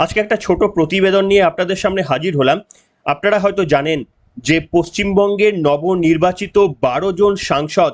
আজকে একটা ছোট প্রতিবেদন নিয়ে আপনাদের সামনে হাজির হলাম। আপনারা হয়তো জানেন যে পশ্চিমবঙ্গের নবনির্বাচিত 12 জন সাংসদ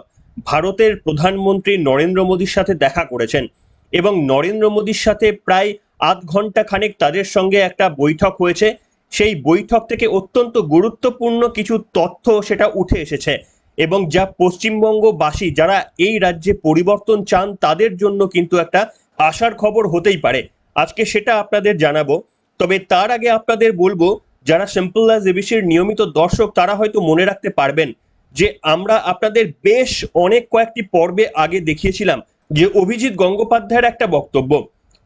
ভারতের প্রধানমন্ত্রী নরেন্দ্র মোদীর সাথে দেখা করেছেন এবং নরেন্দ্র মোদীর সাথে প্রায় আধ ঘন্টা খানেক তাদের সঙ্গে একটা বৈঠক হয়েছে। সেই বৈঠক থেকে অত্যন্ত গুরুত্বপূর্ণ কিছু তথ্য সেটা উঠে এসেছে এবং যা পশ্চিমবঙ্গবাসী যারা এই রাজ্যে পরিবর্তন চান তাদের জন্য কিন্তু একটা আশার খবর হতেই পারে। আজকে সেটা আপনাদের জানাবো। তবে তার আগে আপনাদের বলবো, যারা সিম্পল অ্যাজ এবিসির নিয়মিত দর্শক তারা হয়তো মনে রাখতে পারবেন যে আমরা আপনাদের বেশ অনেক কয়েকটি পর্বে আগে দেখিয়েছিলাম যে অভিজিৎ গঙ্গোপাধ্যায়ের একটা বক্তব্য।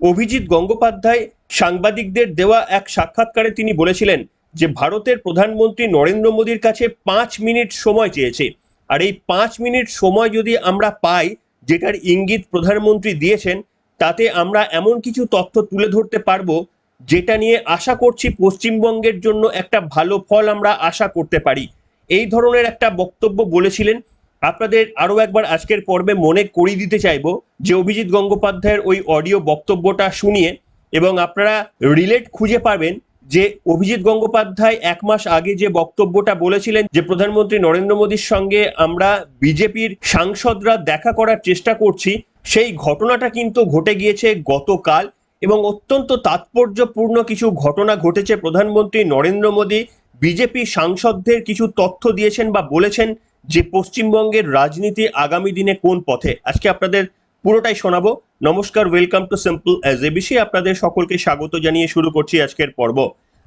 অভিজিৎ গঙ্গোপাধ্যায় সাংবাদিকদের দেওয়া এক সাক্ষাৎকারে তিনি বলেছিলেন যে ভারতের প্রধানমন্ত্রী নরেন্দ্র মোদীর কাছে 5 মিনিট সময় চেয়েছে, আর এই 5 মিনিট সময় যদি আমরা পাই, যেটার ইঙ্গিত প্রধানমন্ত্রী দিয়েছেন, তাতে আমরা এমন কিছু তথ্য তুলে ধরতে পারবো যেটা নিয়ে আশা করছি পশ্চিমবঙ্গের জন্য একটা ভালো ফল আমরা আশা করতে পারি। এই ধরনের একটা বক্তব্য বলেছিলেন। আপনাদের আরো একবার আজকের পর্বে মনে করিয়ে দিতে চাইবো যে অভিজিৎ গঙ্গোপাধ্যায়ের ওই অডিও বক্তব্যটা শুনিয়ে এবং আপনারা রিলেট খুঁজে পাবেন যে অভিজিৎ গঙ্গোপাধ্যায় 1 মাস আগে যে বক্তব্যটা বলেছিলেন যে প্রধানমন্ত্রী নরেন্দ্র মোদীর সঙ্গে আমরা বিজেপির সাংসদরা দেখা করার চেষ্টা করছি, সেই ঘটনাটা কিন্তু ঘটে গিয়েছে গতকাল এবং অত্যন্ত তাৎপর্যপূর্ণ কিছু ঘটনা ঘটেছে। প্রধানমন্ত্রী নরেন্দ্র মোদী বিজেপি সাংসদদের কিছু তথ্য দিয়েছেন বা বলেছেন যে পশ্চিমবঙ্গের রাজনীতি আগামী দিনে কোন পথে। আজকে আপনাদের পুরোটাই শোনাবো। নমস্কার, welcome to simple as ABC. আপনাদের সকলকে স্বাগত জানিয়ে শুরু করছি আজকের পর্ব।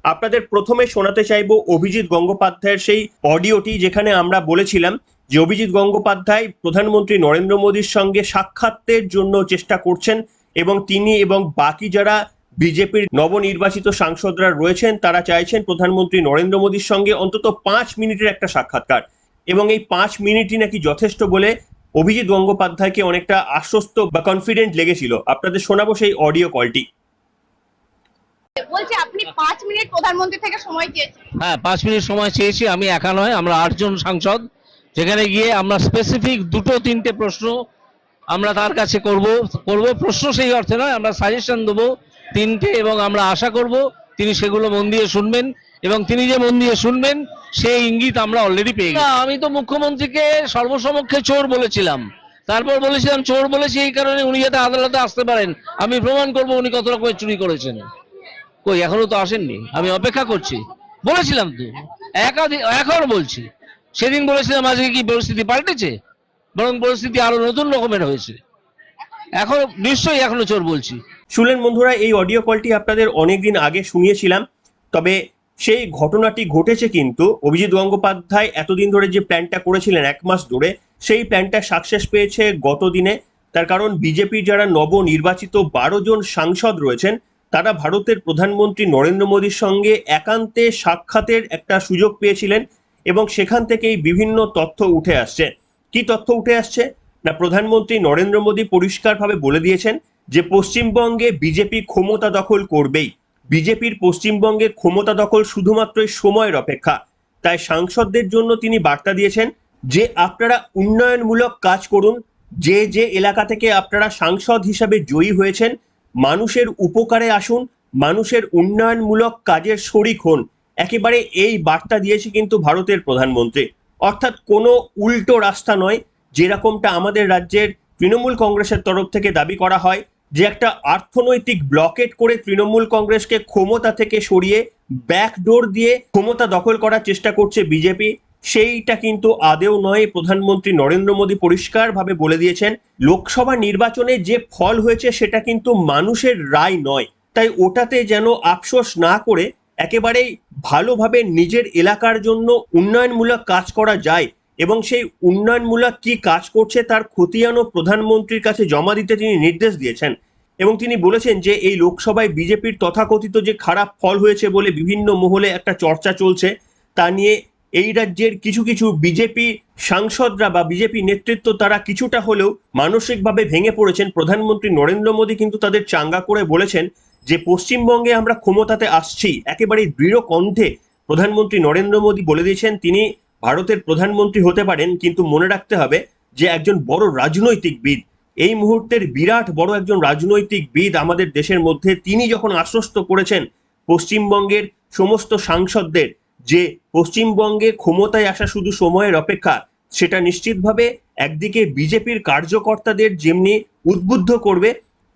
আপনাদের প্রথমে শোনাতে চাইবো অভিজিৎ গঙ্গোপাধ্যায়ের সেই অডিওটি যেখানে আমরা বলেছিলাম যে অভিজিৎ গঙ্গোপাধ্যায় প্রধানমন্ত্রী নরেন্দ্র মোদীর সঙ্গে সাক্ষাতের জন্য চেষ্টা করছেন এবং তিনি এবং বাকি যারা বিজেপির নবনির্বাচিত সাংসদরা রয়েছেন তারা চাইছেন প্রধানমন্ত্রী নরেন্দ্র মোদীর সঙ্গে অন্তত 5 মিনিটের একটা সাক্ষাৎকার, এবং এই 5 মিনিটই নাকি যথেষ্ট বলে অভিজিৎ গঙ্গোপাধ্যায়কে অনেকটা আশ্বস্ত বা কনফিডেন্ট লেগেছিল। আপনাদের শোনাবো সেই অডিও কলটি। বলছে আপনি 5 মিনিট প্রধানমন্ত্রী থেকে সময় চেয়েছেন। হ্যাঁ, 5 মিনিট সময় চেয়েছি। আমি একা নয়, আমরা 8 জন সাংসদ। যেখানে গিয়ে আমরা স্পেসিফিক 2-3টে প্রশ্ন আমরা তার কাছে করব। প্রশ্ন সেই অর্থে নয়, আমরা সাজেশন দেবো 3টে, এবং আমরা আশা করব তিনি সেগুলো মন দিয়ে শুনবেন, এবং তিনি যে মন দিয়ে শুনবেন সেই ইঙ্গিত আমরা অলরেডি পেয়ে গেছি। আমি তো মুখ্যমন্ত্রীকে সর্বসমক্ষে চোর বলেছিলাম, তারপর বলেছিলাম চোর বলেছি এই কারণে উনি যাতে আদালতে আসতে পারেন, আমি প্রমাণ করব উনি কত রকমের চুরি করেছেন। কই, এখনো তো আসেননি, আমি অপেক্ষা করছি। বলেছিলাম তো, এখনো বলছি। সেদিন বলেছিলাম, আজকে কি পরিস্থিতি পাল্টেছে? বরং পরিস্থিতি আরো নতুন রকমের হয়েছে। এখন নিশ্চয়ই এখনো চোর বলছি। শুনলেন বন্ধুরা, এই অডিও কলটি আপনাদের অনেকদিন আগে শুনিয়েছিলাম। তবে সেই ঘটনাটি ঘটেছে কিন্তু অভিজিৎ গঙ্গোপাধ্যায় এতদিন ধরে যে প্ল্যানটা করেছিলেন 1 মাস ধরে, সেই প্ল্যানটা সাকসেস পেয়েছে গত দিনে। তার কারণ বিজেপির যারা নবনির্বাচিত 12 জন সাংসদ রয়েছেন তারা ভারতের প্রধানমন্ত্রী নরেন্দ্র মোদীর সঙ্গে একান্তে সাক্ষাতের একটা সুযোগ পেয়েছিলেন এবং সেখান থেকেই বিভিন্ন তথ্য উঠে আসছে। কি তথ্য উঠে আসছে না, প্রধানমন্ত্রী নরেন্দ্র মোদী পরিষ্কারভাবে বলে দিয়েছেন যে পশ্চিমবঙ্গে বিজেপি ক্ষমতা দখল করবেই। বিজেপির পশ্চিমবঙ্গে ক্ষমতা দখল শুধুমাত্রই সময়ের অপেক্ষা। তাই সাংসদদের জন্য তিনি বার্তা দিয়েছেন যে আপনারা উন্নয়নমূলক কাজ করুন। যে যে এলাকা থেকে আপনারা সাংসদ হিসাবে জয়ী হয়েছেন, মানুষের উপকারে আসুন, মানুষের উন্নয়নমূলক কাজের শরিক হন। একেবারে এই বার্তা দিয়েছে কিন্তু ভারতের প্রধানমন্ত্রী। অর্থাৎ কোনো উল্টো রাস্তা নয়, যেরকমটা আমাদের রাজ্যের তৃণমূল কংগ্রেসের তরফ থেকে দাবি করা হয় যে একটা অর্থনৈতিক ব্লকেট করে তৃণমূল কংগ্রেসকে ক্ষমতা থেকে সরিয়ে ব্যাকডোর দিয়ে ক্ষমতা দখল করার চেষ্টা করছে বিজেপি। সেইটা কিন্তু আদেও নয়। প্রধানমন্ত্রী নরেন্দ্র মোদী পরিষ্কারভাবে বলে দিয়েছেন লোকসভা নির্বাচনে যে ফল হয়েছে সেটা কিন্তু মানুষের রায় নয়, তাই ওটাতে যেন আফসোস না করে একেবারেই ভালোভাবে নিজের এলাকার জন্য উন্নয়নমূলক কাজ করা যায় এবং সেই উন্নয়নমূলক কি কাজ করছে তার খতিয়ানও প্রধানমন্ত্রীর কাছে জমা দিতে তিনি নির্দেশ দিয়েছেন। এবং তিনি বলেছেন যে এই লোকসভায় বিজেপির তথাকথিত যে খারাপ ফল হয়েছে বলে বিভিন্ন মহলে একটা চর্চা চলছে, তা নিয়ে এই রাজ্যের কিছু কিছু বিজেপি সাংসদরা বা বিজেপি নেতৃত্ব তারা কিছুটা হলেও মানসিকভাবে ভেঙে পড়েছেন। প্রধানমন্ত্রী নরেন্দ্র মোদী কিন্তু তাদের চাঙ্গা করে বলেছেন যে পশ্চিমবঙ্গে আমরা ক্ষমতাতে আসছি। একেবারে দৃঢ় কণ্ঠে প্রধানমন্ত্রী নরেন্দ্র মোদী বলে দিয়েছেন তিনি ভারতের প্রধানমন্ত্রী হতে পারেন, কিন্তু মনে রাখতে হবে যে একজন বড় রাজনৈতিকবিদ। এই মুহূর্তের বিরাট বড় একজন রাজনৈতিকবিদ আমাদের দেশের মধ্যে, তিনি যখন আশ্বস্ত করেছেন পশ্চিমবঙ্গের সমস্ত সাংসদদের যে পশ্চিমবঙ্গে ক্ষমতায় আসা শুধু সময়ের অপেক্ষা, সেটা নিশ্চিতভাবে একদিকে বিজেপির কার্যকর্তাদের যেমনি উদ্বুদ্ধ করবে,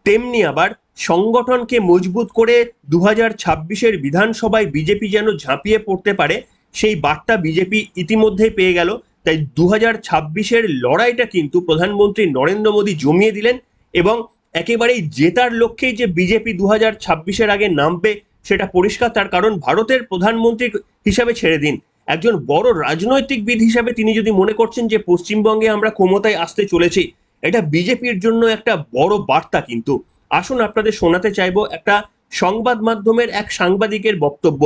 তেমনি আবার সংগঠনকে মজবুত করে 2026-এর বিধানসভায় বিজেপি যেন ঝাঁপিয়ে পড়তে পারে, সেই বার্তা বিজেপি ইতিমধ্যেই পেয়ে গেল। তাই 2026-এর লড়াইটা কিন্তু প্রধানমন্ত্রী নরেন্দ্র মোদী জমিয়ে দিলেন, এবং একেবারেই জেতার লক্ষ্যেই যে বিজেপি 2026-এর আগে নামবে সেটা পরিষ্কার। তার কারণ ভারতের প্রধানমন্ত্রী হিসাবে ছেড়ে দিন, একজন বড় রাজনৈতিকবিদ হিসাবে তিনি যদি মনে করছেন যে পশ্চিমবঙ্গে আমরা ক্ষমতায় আসতে চলেছি, এটা বিজেপির জন্য একটা বড় বার্তা। কিন্তু আসুন আপনাদের শোনাতে চাইবো একটা সংবাদ মাধ্যমের এক সাংবাদিকের বক্তব্য।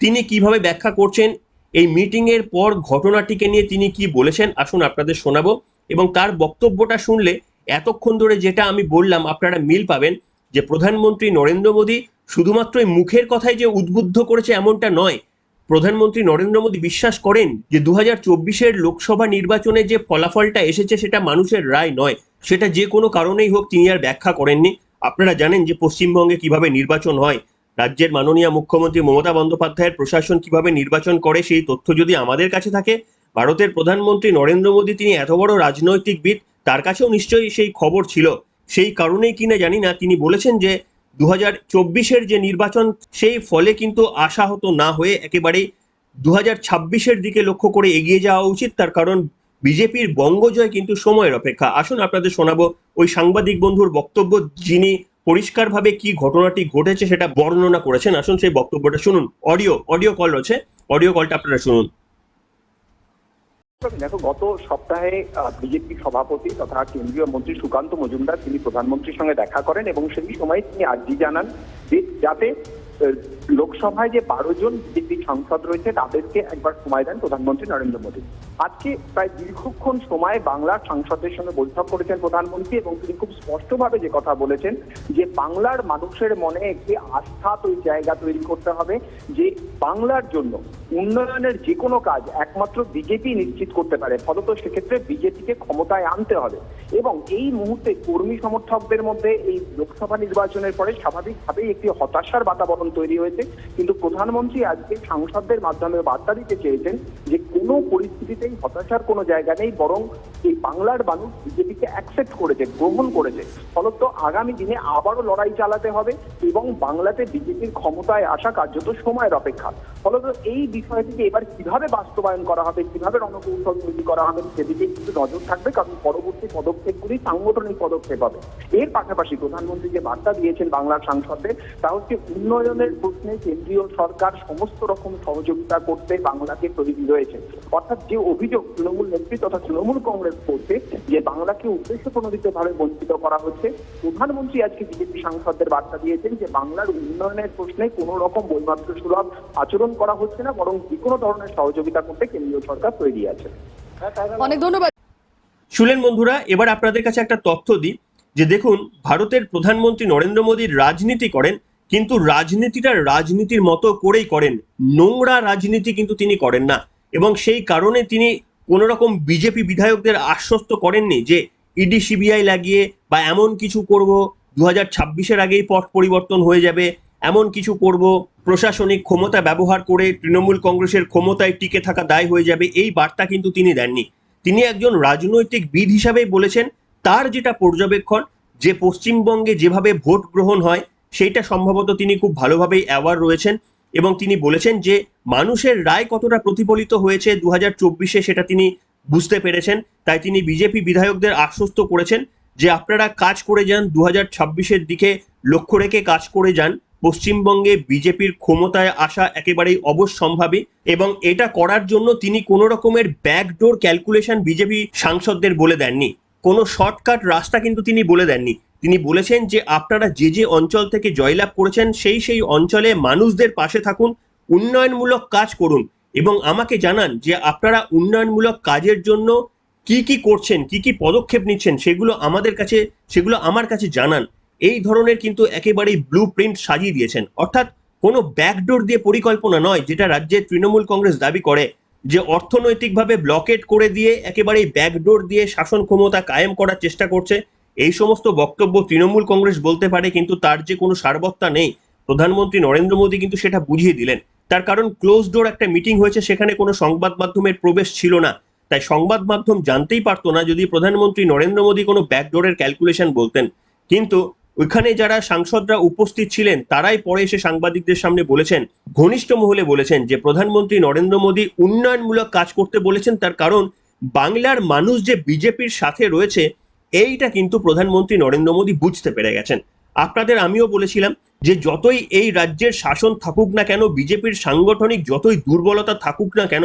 তিনি কিভাবে ব্যাখ্যা করছেন এই মিটিং এর পর ঘটনাটিকে নিয়ে, তিনি কি বলেছেন আসুন আপনাদের শোনাবো। এবং তার বক্তব্যটা শুনলে এতক্ষণ ধরে যেটা আমি বললাম আপনারা মিল পাবেন, যে প্রধানমন্ত্রী নরেন্দ্র মোদী শুধুমাত্র এই মুখের কথাই যে উদ্বুদ্ধ করেছে এমনটা নয়। প্রধানমন্ত্রী নরেন্দ্র মোদী বিশ্বাস করেন যে 2024-এর লোকসভা নির্বাচনে যে ফলাফলটা এসেছে সেটা মানুষের রায় নয়, সেটা যে কোনো কারণেই হোক তিনি আর ব্যাখ্যা করেননি। আপনারা জানেন যে পশ্চিমবঙ্গে কিভাবে নির্বাচন হয়, রাজ্যের মাননীয় মুখ্যমন্ত্রী মমতা বন্দ্যোপাধ্যায়ের প্রশাসন কিভাবে নির্বাচন করে, সেই তথ্য যদি আমাদের কাছে থাকে, ভারতের প্রধানমন্ত্রী নরেন্দ্র মোদী তিনি এত বড় রাজনৈতিকবিদ, তার কাছেও নিশ্চয়ই সেই খবর ছিল। সেই কারণেই কিনা জানি না তিনি বলেছেন যে 2024-এর যে নির্বাচন সেই ফলে কিন্তু আশাহত না হয়ে একেবারেই 2026-এর দিকে লক্ষ্য করে এগিয়ে যাওয়া উচিত। তার কারণ বিজেপির বঙ্গজয় কিন্তু সময়ের অপেক্ষা। আসুন আপনাদের শোনাবো ওই সাংবাদিক বন্ধুর বক্তব্য, যিনি পরিষ্কারভাবে কি ঘটনাটি ঘটেছে সেটা বর্ণনা করেছেন। আসুন সেই বক্তব্যটা শুনুন। অডিও কল রয়েছে, অডিও কলটা আপনারা শুনুন। দেখো, গত সপ্তাহে বিজেপি সভাপতি তথা কেন্দ্রীয় মন্ত্রী সুকান্ত মজুমদার তিনি প্রধানমন্ত্রীর সঙ্গে দেখা করেন এবং সেই সময় তিনি আর্জি জানান যে যাতে লোকসভায় যে 12 জন বিজেপি সাংসদ রয়েছে তাদেরকে একবার সময় দেন প্রধানমন্ত্রী নরেন্দ্র মোদী। আজকে প্রায় দীর্ঘক্ষণ সময় বাংলার সাংসদদের সঙ্গে বৈঠক করেছেন প্রধানমন্ত্রী এবং তিনি খুব স্পষ্টভাবে যে কথা বলেছেন যে বাংলার মানুষের মনে একটি আস্থা জায়গা তৈরি করতে হবে, যে বাংলার জন্য উন্নয়নের যে কোনো কাজ একমাত্র বিজেপি নিশ্চিত করতে পারে, ফলত সেক্ষেত্রে বিজেপিকে ক্ষমতায় আনতে হবে। এবং এই মুহূর্তে কর্মী সমর্থকদের মধ্যে এই লোকসভা নির্বাচনের পরে স্বাভাবিকভাবেই একটি হতাশার বাতাবরণ তৈরি হয়েছে, কিন্তু প্রধানমন্ত্রী আজকে সাংসদদের মাধ্যমে বার্তা দিতে চেয়েছেন যে কোনো পরিস্থিতিতেই হতাশার কোনো জায়গা নেই, বরং এই বাংলার মানুষ বিজেপিকে অ্যাকসেপ্ট করেছে, গ্রহণ করেছে, ফলত আগামী দিনে আবারও লড়াই চালাতে হবে এবং বাংলাতে বিজেপির ক্ষমতায় আসা কার্যত সময়ের অপেক্ষা। ফলত এই বিষয়টিকে এবার কিভাবে বাস্তবায়ন করা হবে, কিভাবে রণকৌশল তৈরি করা হবে সেদিকে কিন্তু নজর থাকবে, কারণ পরবর্তী পদক্ষেপগুলি সাংগঠনিক পদক্ষেপ হবে। এর পাশাপাশি প্রধানমন্ত্রী যে বার্তা দিয়েছেন বাংলার সাংসদদের তা হচ্ছে উন্নয়নের প্রশ্নে কেন্দ্রীয় সরকার সমস্ত রকম সহযোগিতা করতে বাংলাকে তৈরি রয়েছে। অর্থাৎ যে অভিযোগ তৃণমূল নেত্রী তথা তৃণমূল কংগ্রেস করছে যে বাংলাকে উদ্দেশ্য প্রণোদিতভাবে বঞ্চিত করা হচ্ছে, প্রধানমন্ত্রী আজকে বিজেপি সাংসদদের বার্তা দিয়েছেন যে বাংলার উন্নয়নের প্রশ্নে কোনো রকম বৈমাত্র সুলভ আচরণ করা হচ্ছে না, বরং যে কোনো ধরনের সহযোগিতা করতে কেন্দ্রীয় সরকার তৈরি আছে। অনেক ধন্যবাদ। শুনলেন বন্ধুরা, এবার আপনাদের কাছে একটা তথ্য দিই যে দেখুন, ভারতের প্রধানমন্ত্রী নরেন্দ্র মোদী রাজনীতি করেন, কিন্তু রাজনীতিটা রাজনীতির মতো করেই করেন, নোংরা রাজনীতি কিন্তু তিনি করেন না। এবং সেই কারণে তিনি কোনো রকম বিজেপি বিধায়কদের আশ্বস্ত করেননি যে ইডি সিবিআই লাগিয়ে বা এমন কিছু করব 2026-এর আগেই পট পরিবর্তন হয়ে যাবে, এমন কিছু করব, প্রশাসনিক ক্ষমতা ব্যবহার করে তৃণমূল কংগ্রেসের ক্ষমতায় টিকে থাকা দায় হয়ে যাবে, এই বার্তা কিন্তু তিনি দেননি। তিনি একজন রাজনৈতিকবিদ হিসাবেই বলেছেন তার যেটা পর্যবেক্ষণ, যে পশ্চিমবঙ্গে যেভাবে ভোট গ্রহণ হয় সেইটা সম্ভবত তিনি খুব ভালোভাবেই অ্যাওয়ার রয়েছেন, এবং তিনি বলেছেন যে মানুষের রায় কতটা প্রতিফলিত হয়েছে 2024-এ সেটা তিনি বুঝতে পেরেছেন। তাই তিনি বিজেপি বিধায়কদের আশ্বস্ত করেছেন যে আপনারা কাজ করে যান, 2026-এর দিকে লক্ষ্য রেখে কাজ করে যান, পশ্চিমবঙ্গে বিজেপির ক্ষমতায় আসা একেবারেই অবশ্যম্ভাবী। এবং এটা করার জন্য তিনি কোনো রকমের ব্যাকডোর ক্যালকুলেশন বিজেপি সাংসদদের বলে দেননি, কোনো শর্টকাট রাস্তা কিন্তু তিনি বলে দেননি। তিনি বলেছেন যে আপনারা যে যে অঞ্চল থেকে জয়লাভ করেছেন সেই অঞ্চলে মানুষদের পাশে থাকুন, উন্নয়নমূলক কাজ করুন এবং আমাকে জানান যে আপনারা উন্নয়নমূলক কাজের জন্য কি কি করছেন, কি কি পদক্ষেপ নিচ্ছেন, সেগুলো আমার কাছে জানান। এই ধরনের কিন্তু একেবারেই ব্লু প্রিন্ট সাজিয়ে দিয়েছেন। অর্থাৎ কোনো ব্যাকডোর দিয়ে পরিকল্পনা নয়, যেটা রাজ্যের তৃণমূল কংগ্রেস দাবি করে যে অর্থনৈতিকভাবে ব্লকেট করে দিয়ে একেবারেই ব্যাকডোর দিয়ে শাসন ক্ষমতা কায়েম করার চেষ্টা করছে। এই সমস্ত বক্তব্য তৃণমূল কংগ্রেস বলতে পারে, কিন্তু তার যে কোনো সারবত্তা নেই প্রধানমন্ত্রী নরেন্দ্র মোদী কিন্তু সেটা বুঝিয়ে দিলেন। তার কারণ ক্লোজ ডোর একটা মিটিং হয়েছে, সেখানে কোনো সংবাদ মাধ্যমের প্রবেশ ছিল না, তাই সংবাদ মাধ্যম জানতেই পারতো না যদি প্রধানমন্ত্রী নরেন্দ্র মোদী কোনো ব্যাকডোরের ক্যালকুলেশন বলতেন। কিন্তু ওইখানে যারা সাংসদরা উপস্থিত ছিলেন তারাই পরে এসে সাংবাদিকদের সামনে বলেছেন, ঘনিষ্ঠ মহলে বলেছেন যে প্রধানমন্ত্রী নরেন্দ্র মোদী উন্নয়নমূলক কাজ করতে বলেছেন। তার কারণ বাংলার মানুষ যে বিজেপির সাথে রয়েছে এইটা কিন্তু প্রধানমন্ত্রী নরেন্দ্র মোদী বুঝতে পেরে গেছেন। আপনাদের আমিও বলেছিলাম যে যতই এই রাজ্যের শাসন থাকুক না কেন, বিজেপির সাংগঠনিক যতই দুর্বলতা থাকুক না কেন,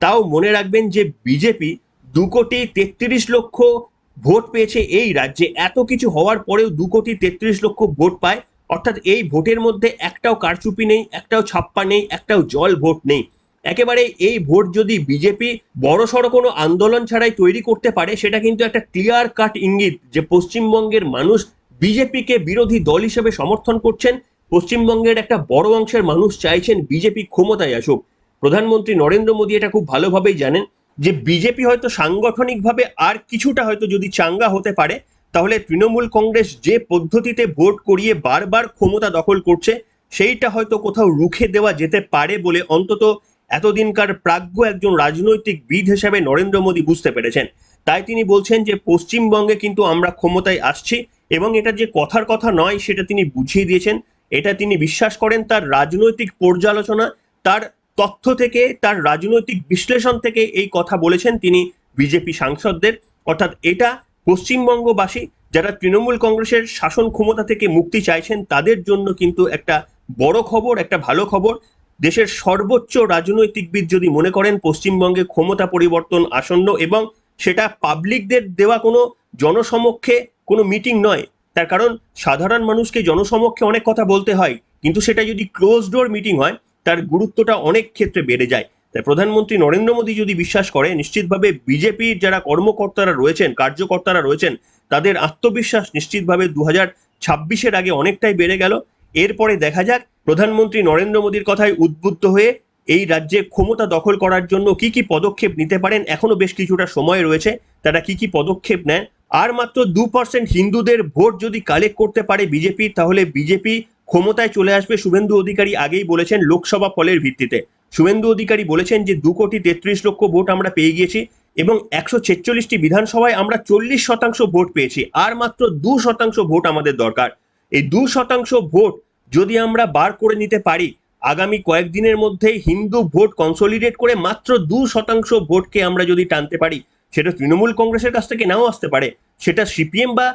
তাও মনে রাখবেন যে বিজেপি 2,33,00,000 ভোট পেয়েছে এই রাজ্যে। এত কিছু হওয়ার পরেও 2,33,00,000 ভোট পায়, অর্থাৎ এই ভোটের মধ্যে একটাও কারচুপি নেই, একটাও ছাপ্পা নেই, একটাও জল ভোট নেই। একেবারে এই ভোট যদি বিজেপি বড়সড় কোনো আন্দোলন ছাড়াই তৈরি করতে পারে, সেটা কিন্তু একটা ক্লিয়ার কাট ইঙ্গিত যে পশ্চিমবঙ্গের মানুষ বিজেপিকে বিরোধী দল হিসেবে সমর্থন করছেন। পশ্চিমবঙ্গের একটা বড় অংশের মানুষ চাইছেন বিজেপি ক্ষমতায় আসুক। প্রধানমন্ত্রী নরেন্দ্র মোদী এটা খুব ভালোভাবেই জানেন যে বিজেপি হয়তো সাংগঠনিকভাবে আর কিছুটা হয়তো যদি চাঙ্গা হতে পারে, তাহলে তৃণমূল কংগ্রেস যে পদ্ধতিতে ভোট করিয়ে বারবার ক্ষমতা দখল করছে সেইটা হয়তো কোথাও রুখে দেওয়া যেতে পারে বলে অন্তত এতদিনকার প্রাজ্ঞ একজন রাজনৈতিক বিদ হিসেবে নরেন্দ্র মোদী বুঝতে পেরেছেন। তাই তিনি বলছেন যে পশ্চিমবঙ্গে কিন্তু আমরা ক্ষমতায় আসছি, এবং এটা যে কথার কথা নয় সেটা তিনি বুঝিয়ে দিয়েছেন। এটা তিনি বিশ্বাস করেন, তার রাজনৈতিক পর্যালোচনা, তার তথ্য থেকে, তার রাজনৈতিক বিশ্লেষণ থেকে এই কথা বলেছেন তিনি বিজেপি সাংসদদের। অর্থাৎ এটা পশ্চিমবঙ্গবাসী যারা তৃণমূল কংগ্রেসের শাসন ক্ষমতা থেকে মুক্তি চাইছেন তাদের জন্য কিন্তু একটা বড় খবর, একটা ভালো খবর। দেশের সর্বোচ্চ রাজনৈতিকবিদ যদি মনে করেন পশ্চিমবঙ্গে ক্ষমতা পরিবর্তন আসন্ন, এবং সেটা পাবলিকদের দেওয়া কোনো জনসমক্ষে কোনো মিটিং নয়। তার কারণ সাধারণ মানুষকে জনসমক্ষে অনেক কথা বলতে হয়, কিন্তু সেটা যদি ক্লোজ ডোর মিটিং হয় তার গুরুত্বটা অনেক ক্ষেত্রে বেড়ে যায়। তাই প্রধানমন্ত্রী নরেন্দ্র মোদী যদি বিশ্বাস করে, নিশ্চিতভাবে বিজেপির যারা কর্মকর্তারা রয়েছেন, কার্যকর্তারা রয়েছেন, তাদের আত্মবিশ্বাস নিশ্চিতভাবে 2026-এর আগে অনেকটাই বেড়ে গেল। এরপরে দেখা যাক প্রধানমন্ত্রী নরেন্দ্র মোদীর কথায় উদ্বুদ্ধ হয়ে এই রাজ্যে ক্ষমতা দখল করার জন্য কি কি পদক্ষেপ নিতে পারেন। এখনো বেশ কিছুটা সময় রয়েছে, তারা কি কি পদক্ষেপ নেন। আর মাত্র 2% হিন্দুদের ভোট যদি কালেক্ট করতে পারে বিজেপি, তাহলে বিজেপি ক্ষমতায় চলে আসবে। শুভেন্দু অধিকারী আগেই বলেছেন লোকসভা ফলের ভিত্তিতে। শুভেন্দু অধিকারী বলেছেন যে 2,33,00,000 ভোট আমরা পেয়ে গিয়েছি, এবং 146টি বিধানসভায় আমরা 40% ভোট পেয়েছি। আর মাত্র 2% ভোট আমাদের দরকার। এই 2% ভোট যদি আমরা বার করে নিতে পারি, আগামী কয়েকদিনের মধ্যেই হিন্দু ভোট কনসলিডেট করে মাত্র 2% ভোটকে আমরা যদি টানতে পারি, সেটা তৃণমূল কংগ্রেসের কাছ থেকে নাও আসতে পারে, সেটা সিপিএম বা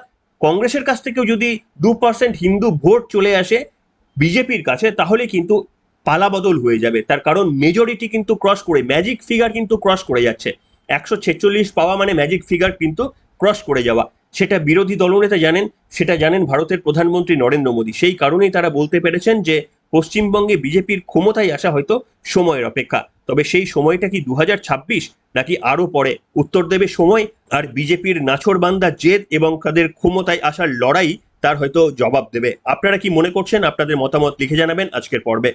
কংগ্রেসের কাছ থেকেও যদি 2% হিন্দু ভোট চলে আসে বিজেপির কাছে, তাহলে কিন্তু পালাবদল হয়ে যাবে। তার কারণ মেজরিটি কিন্তু ক্রস করে, ম্যাজিক ফিগার কিন্তু ক্রস করে যাচ্ছে। 146 পাওয়া মানে ম্যাজিক ফিগার কিন্তু ক্রস করে যাওয়া। সেটা বিরোধী দলনেতা জানেন, সেটা জানেন ভারতের প্রধানমন্ত্রী নরেন্দ্র মোদী। সেই কারণেই তারা বলতে পেরেছেন যে পশ্চিমবঙ্গে বিজেপির ক্ষমতায় আসা হয়তো সময়ের অপেক্ষা। তবে সেই সময়টা কি 2026 নাকি আরো পরে, উত্তর দেবে সময়। আর বিজেপির নাছোড়বান্দা জেদ এবং তাদের ক্ষমতায় আসার লড়াই তার হয়তো জবাব দেবে। আপনারা কি মনে করছেন? আপনাদের মতামত লিখে জানাবেন আজকের পর্বে।